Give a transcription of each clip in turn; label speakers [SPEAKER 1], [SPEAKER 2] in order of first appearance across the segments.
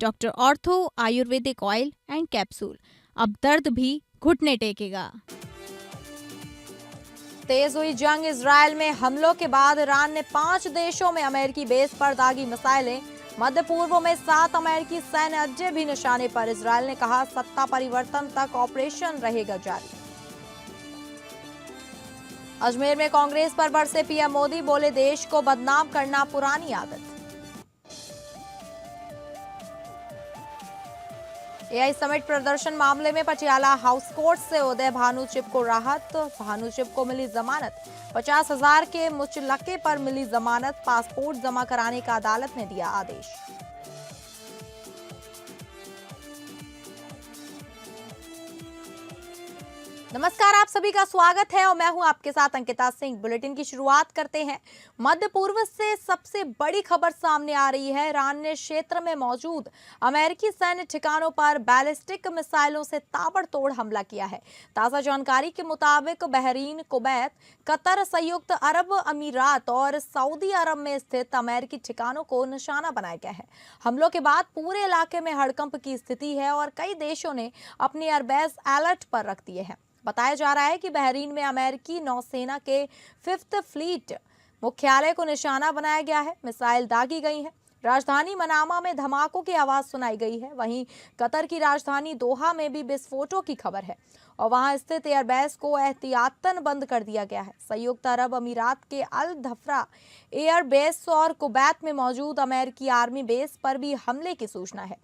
[SPEAKER 1] Doctor ortho Ayurvedic oil and capsule. अब दर्द भी घुटने टेकेगा।
[SPEAKER 2] तेज हुई जंग, इजरायल में हमलों के बाद ईरान ने 5 देशों में अमेरिकी बेस पर दागी मिसाइलें। मध्य पूर्व में 7 अमेरिकी सैन्य अड्डे भी निशाने पर। इजरायल ने कहा सत्ता परिवर्तन तक ऑपरेशन रहेगा जारी। अजमेर में कांग्रेस पर बरसे पीएम मोदी, बोले देश को बदनाम करना पुरानी आदत। एआई समिट प्रदर्शन मामले में पटियाला हाउस कोर्ट से उदय भानुचिप को राहत। भानुचिप को मिली जमानत। 50,000 के मुचलके पर मिली जमानत। पासपोर्ट जमा कराने का अदालत ने दिया आदेश। नमस्कार, आप सभी का स्वागत है और मैं हूं आपके साथ अंकिता सिंह। बुलेटिन की शुरुआत करते हैं। मध्य पूर्व से सबसे बड़ी खबर सामने आ रही है। ईरान ने क्षेत्र में मौजूद अमेरिकी सैन्य ठिकानों पर बैलिस्टिक मिसाइलों से ताबड़तोड़ हमला किया है। ताजा जानकारी के मुताबिक बहरीन, कुवैत, कतर, संयुक्त अरब अमीरात और सऊदी अरब में स्थित अमेरिकी ठिकानों को निशाना बनाया गया है। हमलों के बाद पूरे इलाके में हड़कंप की स्थिति है और कई देशों ने अपने एयरबेस अलर्ट पर रख दिए हैं। बताया जा रहा है कि बहरीन में अमेरिकी नौसेना के 5th फ्लीट मुख्यालय को निशाना बनाया गया है। मिसाइल दागी गई है। राजधानी मनामा में धमाकों की आवाज सुनाई गई है। वहीं कतर की राजधानी दोहा में भी विस्फोटों की खबर है और वहां स्थित एयरबेस को एहतियातन बंद कर दिया गया है। संयुक्त अरब अमीरात के अल धफ्रा एयरबेस और कुवैत में मौजूद अमेरिकी आर्मी बेस पर भी हमले की सूचना है।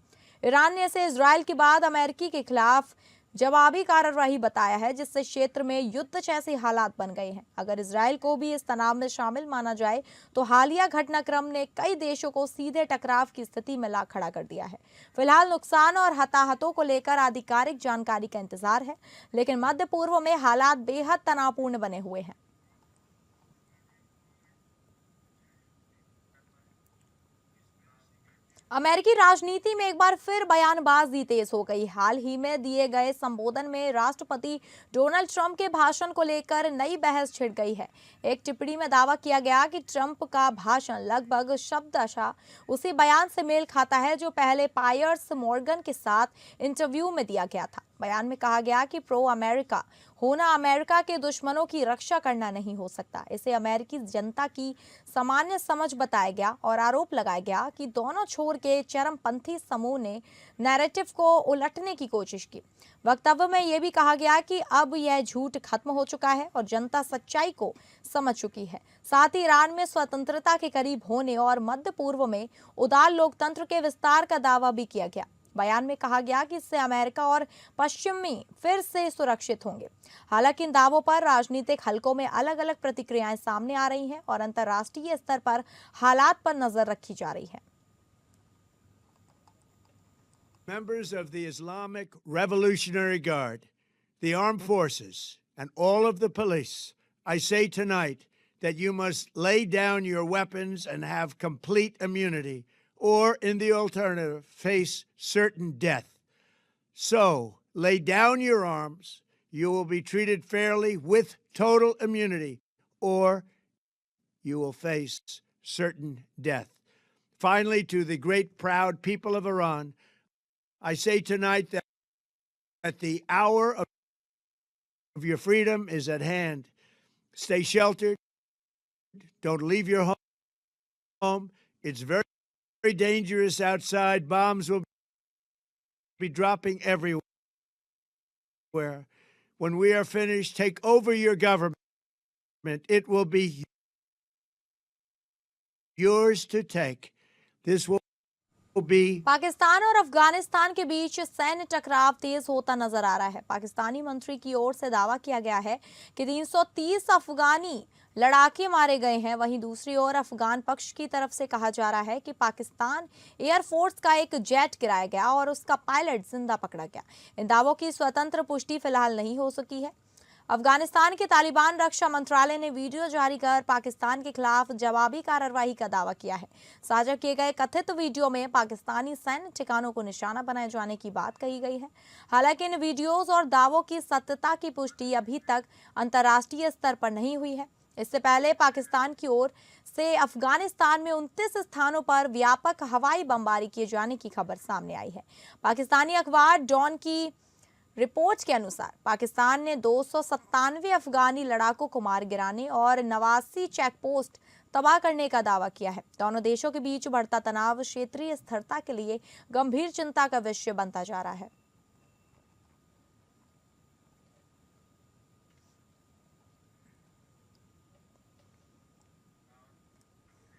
[SPEAKER 2] ईरान ने इसे इजरायल के बाद अमेरिकी के खिलाफ जवाबी कार्रवाई बताया है, जिससे क्षेत्र में युद्ध जैसे हालात बन गए हैं। अगर इजरायल को भी इस तनाव में शामिल माना जाए तो हालिया घटनाक्रम ने कई देशों को सीधे टकराव की स्थिति में ला खड़ा कर दिया है। फिलहाल नुकसान और हताहतों को लेकर आधिकारिक जानकारी का इंतजार है, लेकिन मध्य पूर्व में हालात बेहद तनावपूर्ण बने हुए हैं। अमेरिकी राजनीति में एक बार फिर बयानबाजी तेज हो गई। हाल ही में दिए गए संबोधन में राष्ट्रपति डोनाल्ड ट्रंप के भाषण को लेकर नई बहस छिड़ गई है। एक टिप्पणी में दावा किया गया कि ट्रंप का भाषण लगभग शब्दशः उसी बयान से मेल खाता है जो पहले पायर्स मॉर्गन के साथ इंटरव्यू में दिया गया था। बयान में कहा गया कि प्रो अमेरिका होना अमेरिका के दुश्मनों की रक्षा करना नहीं हो सकता। इसे अमेरिकी जनता की सामान्य समझ बताया गया और आरोप लगाया गया कि दोनों छोर के चरमपंथी समूह ने नैरेटिव को उलटने की कोशिश की। वक्तव्य में यह भी कहा गया कि अब यह झूठ खत्म हो चुका है और जनता सच्चाई को समझ चुकी है। साथ ही ईरान में स्वतंत्रता के करीब होने और मध्य पूर्व में उदार लोकतंत्र के विस्तार का दावा भी किया गया। बयान में कहा गया कि इससे अमेरिका और पश्चिमी फिर से सुरक्षित होंगे। हालांकि इन दावों पर राजनीतिक हलकों में अलग अलग प्रतिक्रियाएं सामने आ रही हैं और अंतर्राष्ट्रीय स्तर पर हालात पर नजर रखी जा रही है।
[SPEAKER 3] Members of the Islamic Revolutionary Guard, the armed forces, and all of the police, I say tonight that you must lay down your weapons and have complete immunity, or in the alternative, face certain death. So, lay down your arms, you will be treated fairly with total immunity, or you will face certain death. Finally, to the great proud people of Iran, I say tonight that the hour of your freedom is at hand. Stay sheltered. Don't leave your home. It's very, very dangerous outside. Bombs will be dropping everywhere. When we are finished, take over your government. It will be yours to take. This will be
[SPEAKER 2] Pakistan और अफगानिस्तान के बीच सैन्य टकराव तेज होता नजर आ रहा है। पाकिस्तानी मंत्री की ओर से दावा किया गया है कि 330 अफगानी लड़ाके मारे गए हैं। वहीं दूसरी ओर अफगान पक्ष की तरफ से कहा जा रहा है कि पाकिस्तान एयरफोर्स का एक जेट गिराया गया और उसका पायलट जिंदा पकड़ा गया। इन दावों की स्वतंत्र पुष्टि फिलहाल नहीं हो सकी है। अफगानिस्तान के तालिबान रक्षा मंत्रालय ने वीडियो जारी कर पाकिस्तान के खिलाफ जवाबी कार्रवाई का दावा किया है। साझा किए गए कथित वीडियो में पाकिस्तानी सैन्य ठिकानों को निशाना बनाए जाने की बात कही गई है। हालांकि इन वीडियोज और दावों की सत्यता की पुष्टि अभी तक अंतर्राष्ट्रीय स्तर पर नहीं हुई है। इससे पहले पाकिस्तान की ओर से अफगानिस्तान में 29 स्थानों पर व्यापक हवाई बमबारी किए जाने की खबर सामने आई है। पाकिस्तानी अखबार डॉन की रिपोर्ट्स के अनुसार पाकिस्तान ने 297 अफगानी लड़ाकों को मार गिराने और 89 चेकपोस्ट तबाह करने का दावा किया है। दोनों देशों के बीच बढ़ता तनाव क्षेत्रीय स्थिरता के लिए गंभीर चिंता का विषय बनता जा रहा है।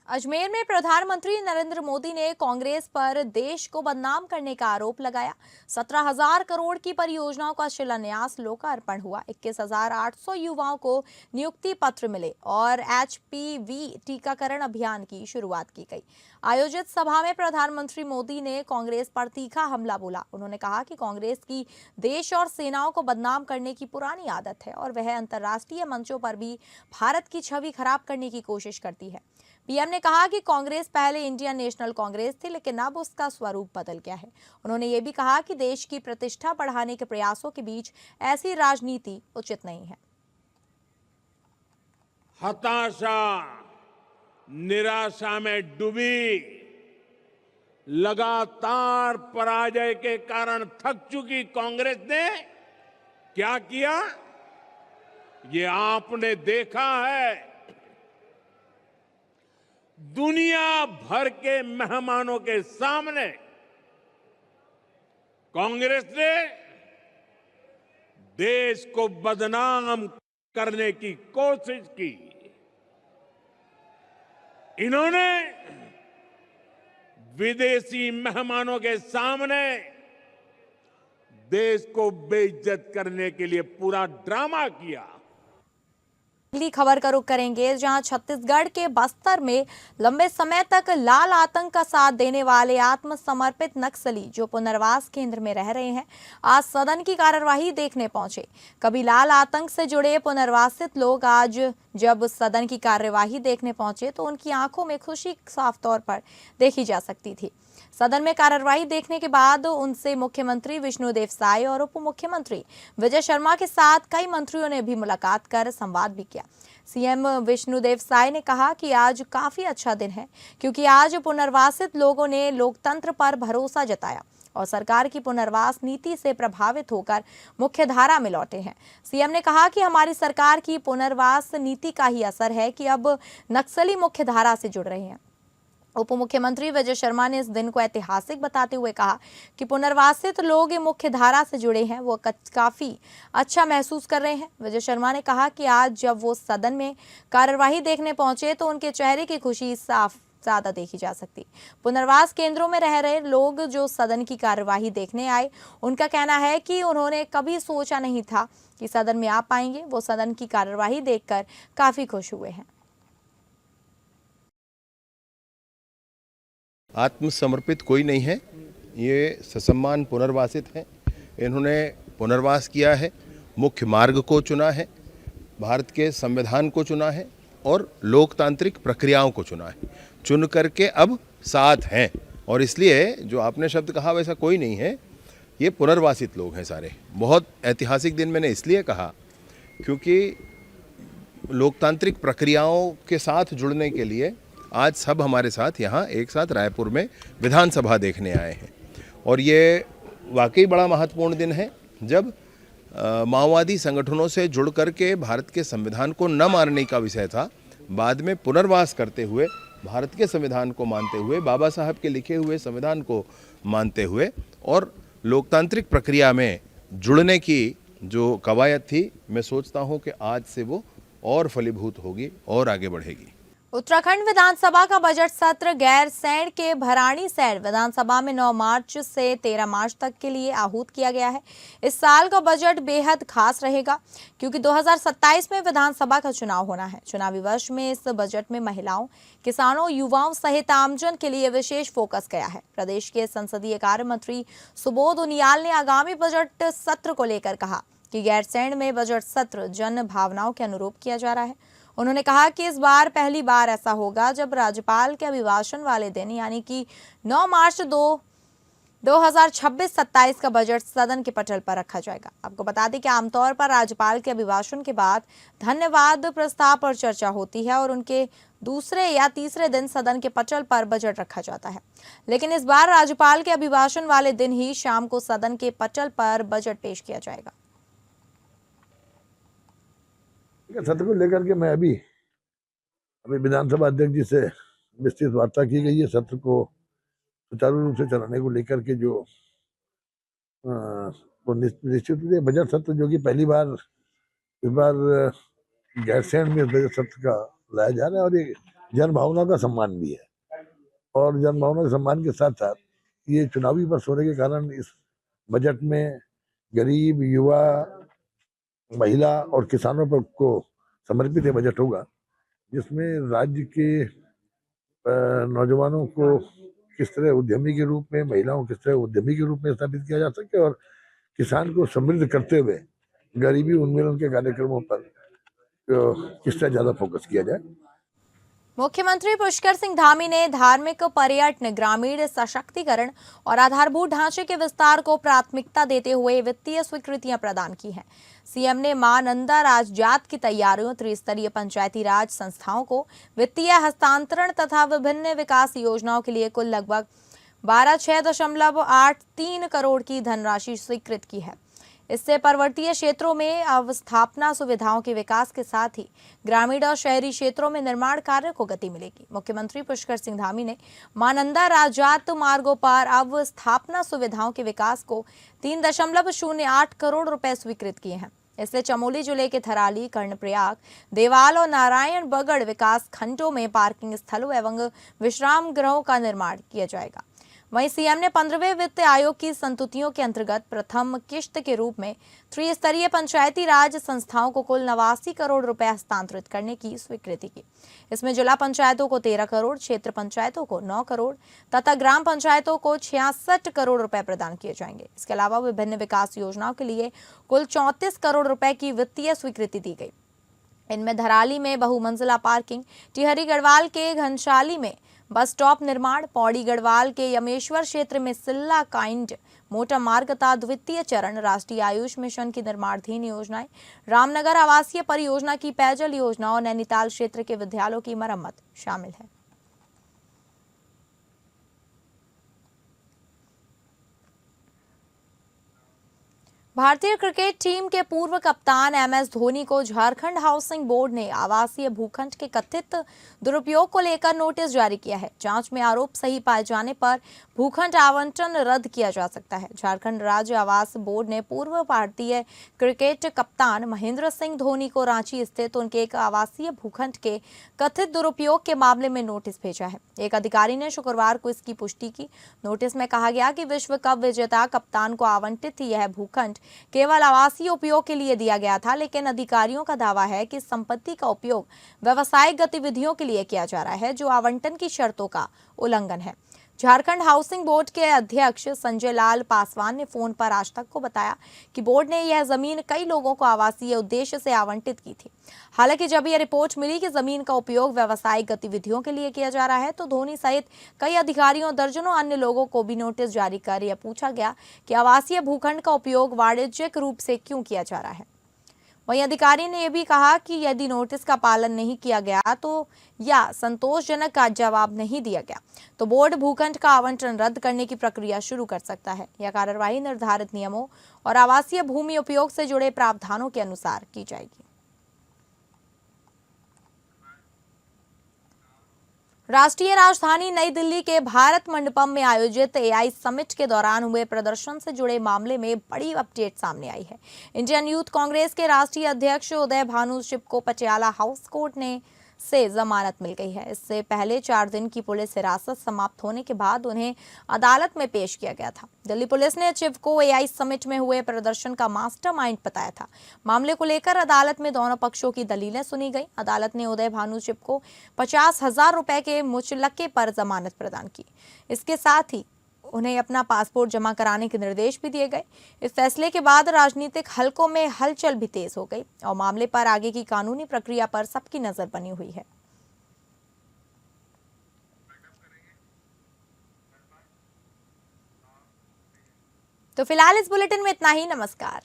[SPEAKER 2] अजमेर में प्रधानमंत्री नरेंद्र मोदी ने कांग्रेस पर देश को बदनाम करने का आरोप लगाया। 17,000 करोड़ की परियोजनाओं का शिलान्यास लोकार्पण हुआ। 21,800 युवाओं को नियुक्ति पत्र मिले और HPV टीकाकरण अभियान की शुरुआत की गई। आयोजित सभा में प्रधानमंत्री मोदी ने कांग्रेस पर तीखा हमला बोला। उन्होंने कहा कि कांग्रेस की देश और सेनाओं को बदनाम करने की पुरानी आदत है और वह अंतर्राष्ट्रीय मंचों पर भी भारत की छवि खराब करने की कोशिश करती है। पीएम ने कहा कि कांग्रेस पहले इंडियन नेशनल कांग्रेस थी, लेकिन अब उसका स्वरूप बदल गया है। उन्होंने ये भी कहा कि देश की प्रतिष्ठा बढ़ाने के प्रयासों के बीच ऐसी राजनीति उचित नहीं है।
[SPEAKER 4] हताशा, निराशा में डूबी, लगातार पराजय के कारण थक चुकी कांग्रेस ने क्या किया, ये आपने देखा है। दुनिया भर के मेहमानों के सामने कांग्रेस ने देश को बदनाम करने की कोशिश की। इन्होंने विदेशी मेहमानों के सामने देश को बेइज्जत करने के लिए पूरा ड्रामा किया।
[SPEAKER 2] अगली खबर का रुख करेंगे, जहां छत्तीसगढ़ के बस्तर में लंबे समय तक लाल आतंक का साथ देने वाले आत्मसमर्पित नक्सली जो पुनर्वास केंद्र में रह रहे हैं, आज सदन की कार्यवाही देखने पहुंचे। कभी लाल आतंक से जुड़े पुनर्वासित लोग आज जब सदन की कार्यवाही देखने पहुंचे तो उनकी आंखों में खुशी साफ तौर पर देखी जा सकती थी। सदन में कार्यवाही देखने के बाद उनसे मुख्यमंत्री विष्णुदेव साय और उप मुख्यमंत्री विजय शर्मा के साथ कई मंत्रियों ने भी मुलाकात कर संवाद भी किया। सीएम विष्णुदेव साय ने कहा कि आज काफी अच्छा दिन है, क्योंकि आज पुनर्वासित लोगों ने लोकतंत्र पर भरोसा जताया और सरकार की पुनर्वास नीति से प्रभावित होकर मुख्यधारा में लौटे हैं। सीएम ने कहा कि हमारी सरकार की पुनर्वास नीति का ही असर है कि अब नक्सली मुख्यधारा से जुड़ रहे हैं। उप मुख्यमंत्री विजय शर्मा ने इस दिन को ऐतिहासिक बताते हुए कहा कि पुनर्वासित लोग मुख्य धारा से जुड़े हैं, वो काफी अच्छा महसूस कर रहे हैं। विजय शर्मा ने कहा कि आज जब वो सदन में कार्यवाही देखने पहुंचे तो उनके चेहरे की खुशी साफ ज्यादा देखी जा सकती। पुनर्वास केंद्रों में रह रहे लोग जो सदन की कार्यवाही देखने आए, उनका कहना है कि उन्होंने कभी सोचा नहीं था कि सदन में आ पाएंगे। वो सदन की कार्यवाही देखकर काफी खुश हुए हैं।
[SPEAKER 5] आत्मसमर्पित कोई नहीं है, ये ससम्मान पुनर्वासित हैं। इन्होंने पुनर्वास किया है, मुख्य मार्ग को चुना है, भारत के संविधान को चुना है और लोकतांत्रिक प्रक्रियाओं को चुना है। चुन करके अब साथ हैं और इसलिए जो आपने शब्द कहा वैसा कोई नहीं है, ये पुनर्वासित लोग हैं सारे। बहुत ऐतिहासिक दिन मैंने इसलिए कहा क्योंकि लोकतांत्रिक प्रक्रियाओं के साथ जुड़ने के लिए आज सब हमारे साथ यहाँ एक साथ रायपुर में विधानसभा देखने आए हैं और ये वाकई बड़ा महत्वपूर्ण दिन है जब माओवादी संगठनों से जुड़ करके भारत के संविधान को न मानने का विषय था, बाद में पुनर्वास करते हुए भारत के संविधान को मानते हुए, बाबा साहब के लिखे हुए संविधान को मानते हुए और लोकतांत्रिक प्रक्रिया में जुड़ने की जो कवायद थी, मैं सोचता हूँ कि आज से वो और फलीभूत होगी और आगे बढ़ेगी।
[SPEAKER 2] उत्तराखंड विधानसभा का बजट सत्र गैरसैंण के भराड़ीसैंण विधानसभा में 9 मार्च से 13 मार्च तक के लिए आहूत किया गया है। इस साल का बजट बेहद खास रहेगा क्योंकि 2027 में विधानसभा का चुनाव होना है। चुनावी वर्ष में इस बजट में महिलाओं, किसानों, युवाओं सहित आमजन के लिए विशेष फोकस गया है। प्रदेश के संसदीय कार्य मंत्री सुबोध उनियाल ने आगामी बजट सत्र को लेकर कहा कि गैरसैंण में बजट सत्र जन भावनाओं के अनुरूप किया जा रहा है। उन्होंने कहा कि इस बार पहली बार ऐसा होगा जब राज्यपाल के अभिभाषण वाले दिन यानी कि 9 मार्च 2026-27 का बजट सदन के पटल पर रखा जाएगा। आपको बता दें कि आमतौर पर राज्यपाल के अभिभाषण के बाद धन्यवाद प्रस्ताव पर चर्चा होती है और उनके दूसरे या तीसरे दिन सदन के पटल पर बजट रखा जाता है, लेकिन इस बार राज्यपाल के अभिभाषण वाले दिन ही शाम को सदन के पटल पर बजट पेश किया जाएगा।
[SPEAKER 6] सत्र को लेकर के मैं अभी विधानसभा अध्यक्ष जी से विस्तृत वार्ता की गई है। सत्र को सुचारू रूप से चलाने को लेकर के जो निश्चित रूप से बजट सत्र जो कि पहली बार इस बार गैरसैंण में बजट सत्र का लाया जा रहा है और ये जन भावना का सम्मान भी है और जन भावना के सम्मान के साथ साथ ये चुनावी वर्ष होने के कारण इस बजट में गरीब, युवा, महिला और किसानों पर को समर्पित ये बजट होगा, जिसमें राज्य के नौजवानों को किस तरह उद्यमी के रूप में, महिलाओं को किस तरह उद्यमी के रूप में स्थापित किया जा सके और किसान को समृद्ध करते हुए गरीबी उन्मूलन के कार्यक्रमों पर किस तरह ज्यादा फोकस किया जाए।
[SPEAKER 2] मुख्यमंत्री पुष्कर सिंह धामी ने धार्मिक, पर्यटन, ग्रामीण सशक्तिकरण और आधारभूत ढांचे के विस्तार को प्राथमिकता देते हुए वित्तीय स्वीकृतियां प्रदान की हैं। सीएम ने मां नंदा राजजात की तैयारियों, त्रिस्तरीय पंचायती राज संस्थाओं को वित्तीय हस्तांतरण तथा विभिन्न विकास योजनाओं के लिए कुल लगभग 12,6.83 करोड़ की धनराशि स्वीकृत की है। इससे पर्वतीय क्षेत्रों में अवस्थापना सुविधाओं के विकास के साथ ही ग्रामीण और शहरी क्षेत्रों में निर्माण कार्य को गति मिलेगी। मुख्यमंत्री पुष्कर सिंह धामी ने मां नंदा राजजात मार्गों पर अवस्थापना सुविधाओं के विकास को 3.08 करोड़ रुपए स्वीकृत किए हैं। इससे चमोली जिले के थराली, कर्णप्रयाग, देवाल और नारायण बगड़ विकास खंडों में पार्किंग स्थलों एवं विश्राम गृहों का निर्माण किया जाएगा। वहीं सीएम ने 15वें वित्त आयोग की संतुतियों के अंतर्गत प्रथम किश्त के रूप में त्रिस्तरीय पंचायती राज संस्थाओं को कुल 89 करोड़ रुपए हस्तांतरित करने की स्वीकृति की। इसमें जिला पंचायतों को 13 करोड़, क्षेत्र पंचायतों को 9 करोड़ तथा ग्राम पंचायतों को 66 करोड़ रुपए प्रदान किए जाएंगे। इसके अलावा विभिन्न विकास योजनाओं के लिए कुल 34 करोड़ रुपए की वित्तीय स्वीकृति दी गई। इनमें धराली में बहुमंजिला पार्किंग, टिहरी गढ़वाल के घनशाली में बस स्टॉप निर्माण, पौड़ी गढ़वाल के यमेश्वर क्षेत्र में सिल्ला काइंड मोटर मार्ग का द्वितीय चरण, राष्ट्रीय आयुष मिशन की निर्माणाधीन योजनाएं, रामनगर आवासीय परियोजना की पेयजल योजना और नैनीताल क्षेत्र के विद्यालयों की मरम्मत शामिल है। भारतीय क्रिकेट टीम के पूर्व कप्तान MS धोनी को झारखंड हाउसिंग बोर्ड ने आवासीय भूखंड के कथित दुरुपयोग को लेकर नोटिस जारी किया है। जांच में आरोप सही पाए जाने पर भूखंड आवंटन रद्द किया जा सकता है। झारखंड राज्य आवास बोर्ड ने पूर्व भारतीय क्रिकेट कप्तान महेंद्र सिंह धोनी को रांची स्थित उनके एक आवासीय भूखंड के कथित दुरुपयोग के मामले में नोटिस भेजा है। एक अधिकारी ने शुक्रवार को इसकी पुष्टि की। नोटिस में कहा गया कि विश्व कप विजेता कप्तान को आवंटित यह भूखंड केवल आवासीय उपयोग के लिए दिया गया था, लेकिन अधिकारियों का दावा है कि संपत्ति का उपयोग व्यावसायिक गतिविधियों के लिए किया जा रहा है, जो आवंटन की शर्तों का उल्लंघन है। झारखंड हाउसिंग बोर्ड के अध्यक्ष संजय लाल पासवान ने फोन पर आज तक को बताया कि बोर्ड ने यह जमीन कई लोगों को आवासीय उद्देश्य से आवंटित की थी। हालांकि जब यह रिपोर्ट मिली कि जमीन का उपयोग व्यावसायिक गतिविधियों के लिए किया जा रहा है, तो धोनी सहित कई अधिकारियों, दर्जनों अन्य लोगों को भी नोटिस जारी कर यह पूछा गया कि आवासीय भूखंड का उपयोग वाणिज्यिक रूप से क्यों किया जा रहा है। वहीं अधिकारी ने यह भी कहा कि यदि नोटिस का पालन नहीं किया गया तो या संतोषजनक का जवाब नहीं दिया गया तो बोर्ड भूखंड का आवंटन रद्द करने की प्रक्रिया शुरू कर सकता है। यह कार्यवाही निर्धारित नियमों और आवासीय भूमि उपयोग से जुड़े प्रावधानों के अनुसार की जाएगी। राष्ट्रीय राजधानी नई दिल्ली के भारत मंडपम में आयोजित AI समिट के दौरान हुए प्रदर्शन से जुड़े मामले में बड़ी अपडेट सामने आई है। इंडियन यूथ कांग्रेस के राष्ट्रीय अध्यक्ष उदय भानु शिव को पटियाला हाउस कोर्ट से जमानत मिल गई है। इससे पहले 4 दिन की पुलिस हिरासत समाप्त होने के बाद उन्हें अदालत में पेश किया गया था। दिल्ली पुलिस ने चिव को AI समिट में हुए प्रदर्शन का मास्टरमाइंड बताया था। मामले को लेकर अदालत में दोनों पक्षों की दलीलें सुनी गई। अदालत ने उदय भानु चिव को 50,000 रुपए के मुचलके पर जमानत प्रदान की। इसके साथ ही उन्हें अपना पासपोर्ट जमा कराने के निर्देश भी दिए गए। इस फैसले के बाद राजनीतिक हलकों में हलचल भी तेज हो गई और मामले पर आगे की कानूनी प्रक्रिया पर सबकी नजर बनी हुई है। तो फिलहाल इस बुलेटिन में इतना ही। नमस्कार।